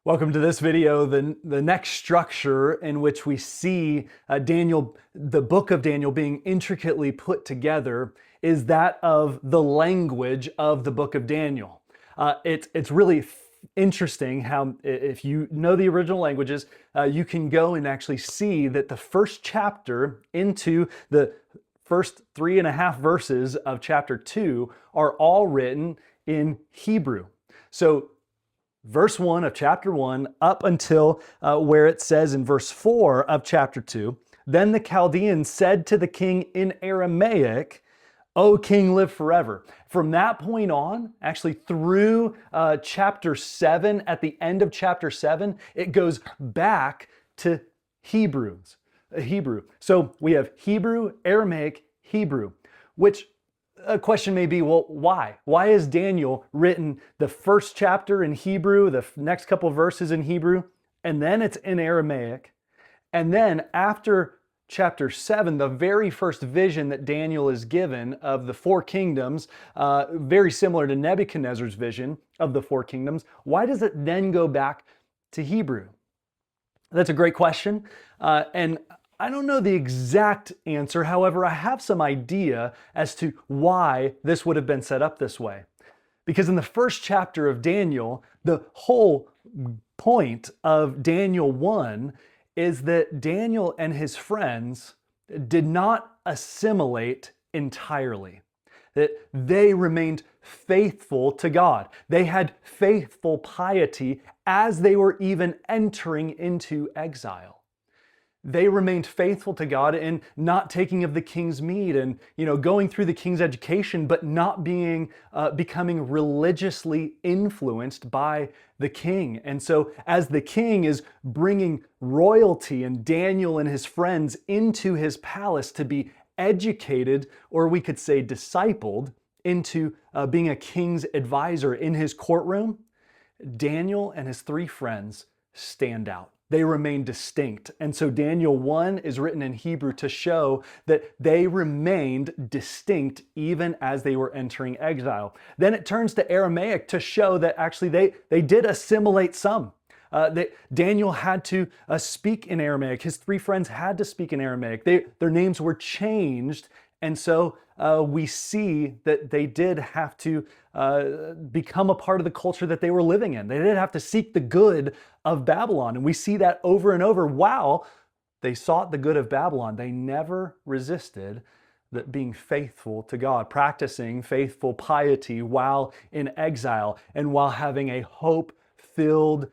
Welcome to this video, the next structure in which we see Daniel, the book of Daniel being intricately put together is that of the language of the book of Daniel. It's really interesting how if you know the original languages, you can go and actually see that the first chapter into the first 3.5 verses of chapter 2 are all written in Hebrew. So verse 1 of chapter 1 up until where it says in verse 4 of chapter 2, then the Chaldeans said to the king in Aramaic, O king, live forever. From that point on, actually through chapter 7, at the end of chapter 7, it goes back to Hebrew. So we have Hebrew, Aramaic, Hebrew, which a question may be, well, why? Why is Daniel written the first chapter in Hebrew, the next couple of verses in Hebrew, and then it's in Aramaic? And then after chapter 7, the very first vision that Daniel is given of the four kingdoms, very similar to Nebuchadnezzar's vision of the four kingdoms, why does it then go back to Hebrew? That's a great question. And I don't know the exact answer. However, I have some idea as to why this would have been set up this way. Because in the first chapter of Daniel, the whole point of Daniel 1 is that Daniel and his friends did not assimilate entirely. That they remained faithful to God. They had faithful piety as they were even entering into exile. They remained faithful to God in not taking of the king's meat and, going through the king's education, but not becoming religiously influenced by the king. And so as the king is bringing royalty and Daniel and his friends into his palace to be educated, or we could say discipled, into being a king's advisor in his courtroom, Daniel and his three friends stand out. They remain distinct. And so Daniel 1 is written in Hebrew to show that they remained distinct even as they were entering exile. Then it turns to Aramaic to show that actually they did assimilate some. Daniel had to speak in Aramaic. His three friends had to speak in Aramaic. Their names were changed. And so we see that they did have to become a part of the culture that they were living in. They did have to seek the good of Babylon. And we see that over and over. While they sought the good of Babylon, they never resisted that being faithful to God, practicing faithful piety while in exile and while having a hope-filled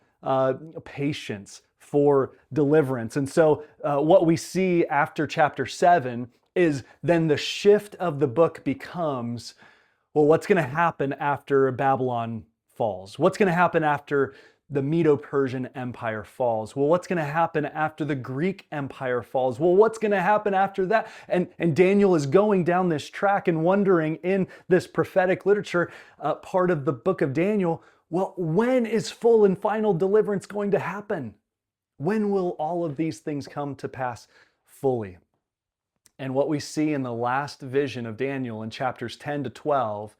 patience for deliverance. And so what we see after chapter 7 is then the shift of the book becomes, well, what's going to happen after Babylon falls? What's going to happen after the Medo-Persian Empire falls? Well, what's going to happen after the Greek Empire falls? Well, what's going to happen after that? And Daniel is going down this track and wondering in this prophetic literature, part of the book of Daniel, well, when is full and final deliverance going to happen? When will all of these things come to pass fully? And what we see in the last vision of Daniel in chapters 10 to 12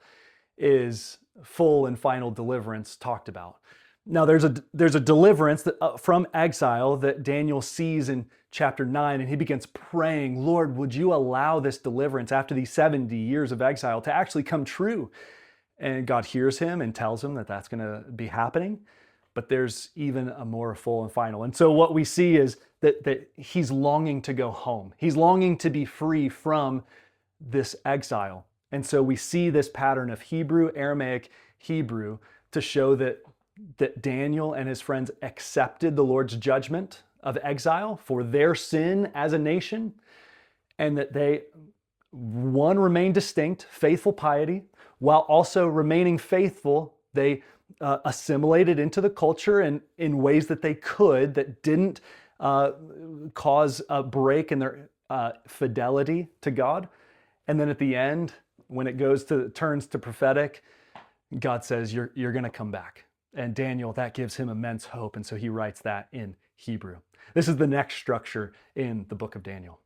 is full and final deliverance talked about. Now, there's a deliverance from exile that Daniel sees in chapter 9, and he begins praying, Lord, would you allow this deliverance after these 70 years of exile to actually come true? And God hears him and tells him that that's going to be happening. But there's even a more full and final. And so what we see is that he's longing to go home. He's longing to be free from this exile. And so we see this pattern of Hebrew, Aramaic, Hebrew to show that Daniel and his friends accepted the Lord's judgment of exile for their sin as a nation, and that they, one, remained distinct, faithful piety, while also remaining faithful, they assimilated into the culture and in ways that they could, that didn't cause a break in their fidelity to God. And then at the end, when it turns to prophetic, God says, you're going to come back. And Daniel, that gives him immense hope. And so he writes that in Hebrew. This is the next structure in the book of Daniel.